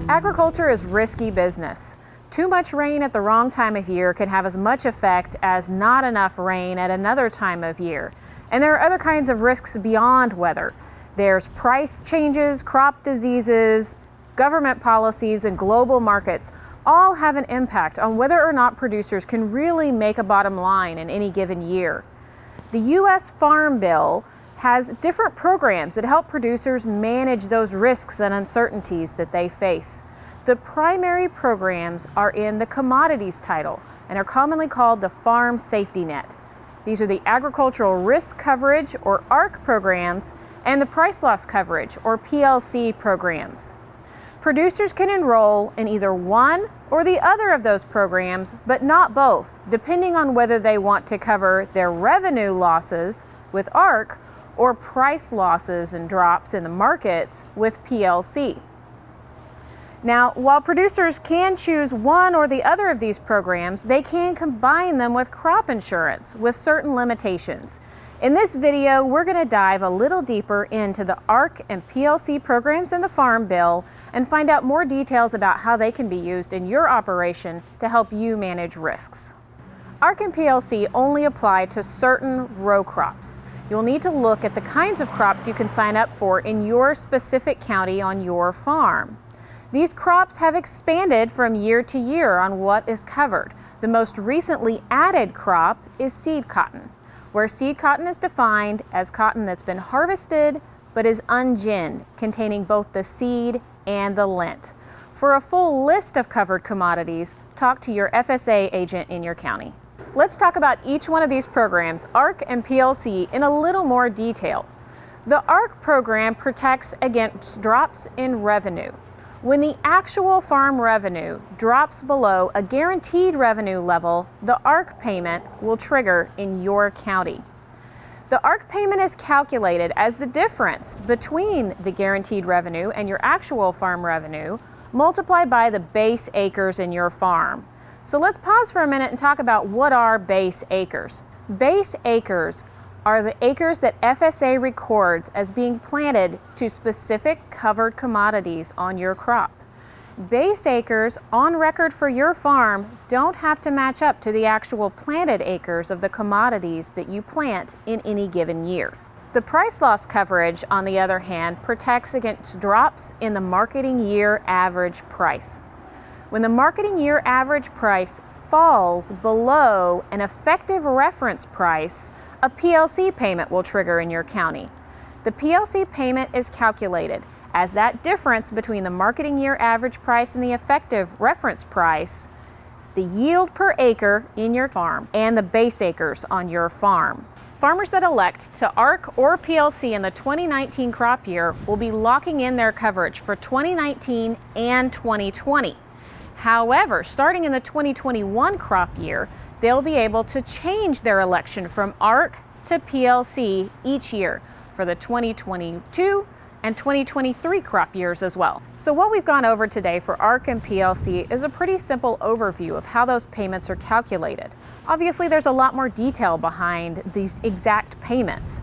Agriculture is risky business. Too much rain at the wrong time of year can have as much effect as not enough rain at another time of year. And there are other kinds of risks beyond weather. There's price changes, crop diseases, government policies, and global markets all have an impact on whether or not producers can really make a bottom line in any given year. The U.S. Farm Bill has different programs that help producers manage those risks and uncertainties that they face. The primary programs are in the commodities title and are commonly called the Farm Safety Net. These are the Agricultural Risk Coverage, or ARC programs, and the Price Loss Coverage, or PLC programs. Producers can enroll in either one or the other of those programs, but not both, depending on whether they want to cover their revenue losses with ARC or price losses and drops in the markets with PLC. Now, while producers can choose one or the other of these programs, they can combine them with crop insurance with certain limitations. In this video, we're going to dive a little deeper into the ARC and PLC programs in the Farm Bill and find out more details about how they can be used in your operation to help you manage risks. ARC and PLC only apply to certain row crops. You'll need to look at the kinds of crops you can sign up for in your specific county on your farm. These crops have expanded from year to year on what is covered. The most recently added crop is seed cotton, where seed cotton is defined as cotton that's been harvested but is unginned, containing both the seed and the lint. For a full list of covered commodities, talk to your FSA agent in your county. Let's talk about each one of these programs, ARC and PLC, in a little more detail. The ARC program protects against drops in revenue. When the actual farm revenue drops below a guaranteed revenue level, the ARC payment will trigger in your county. The ARC payment is calculated as the difference between the guaranteed revenue and your actual farm revenue multiplied by the base acres in your farm. So let's pause for a minute and talk about what are base acres. Base acres are the acres that FSA records as being planted to specific covered commodities on your crop. Base acres on record for your farm don't have to match up to the actual planted acres of the commodities that you plant in any given year. The price loss coverage, on the other hand, protects against drops in the marketing year average price. When the marketing year average price falls below an effective reference price, a PLC payment will trigger in your county. The PLC payment is calculated as that difference between the marketing year average price and the effective reference price, the yield per acre in your farm, and the base acres on your farm. Farmers that elect to ARC or PLC in the 2019 crop year will be locking in their coverage for 2019 and 2020. However, starting in the 2021 crop year, they'll be able to change their election from ARC to PLC each year for the 2022 and 2023 crop years as well. So what we've gone over today for ARC and PLC is a pretty simple overview of how those payments are calculated. Obviously, there's a lot more detail behind these exact payments.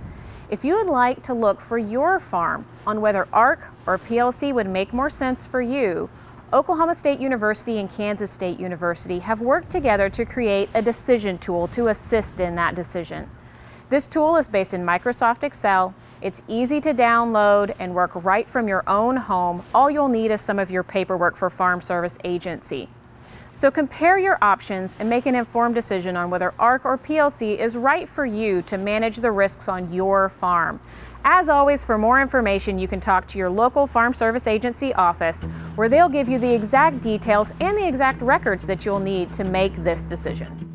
If you would like to look for your farm on whether ARC or PLC would make more sense for you, Oklahoma State University and Kansas State University have worked together to create a decision tool to assist in that decision. This tool is based in Microsoft Excel. It's easy to download and work right from your own home. All you'll need is some of your paperwork for Farm Service Agency. So compare your options and make an informed decision on whether ARC or PLC is right for you to manage the risks on your farm. As always, for more information, you can talk to your local Farm Service Agency office, where they'll give you the exact details and the exact records that you'll need to make this decision.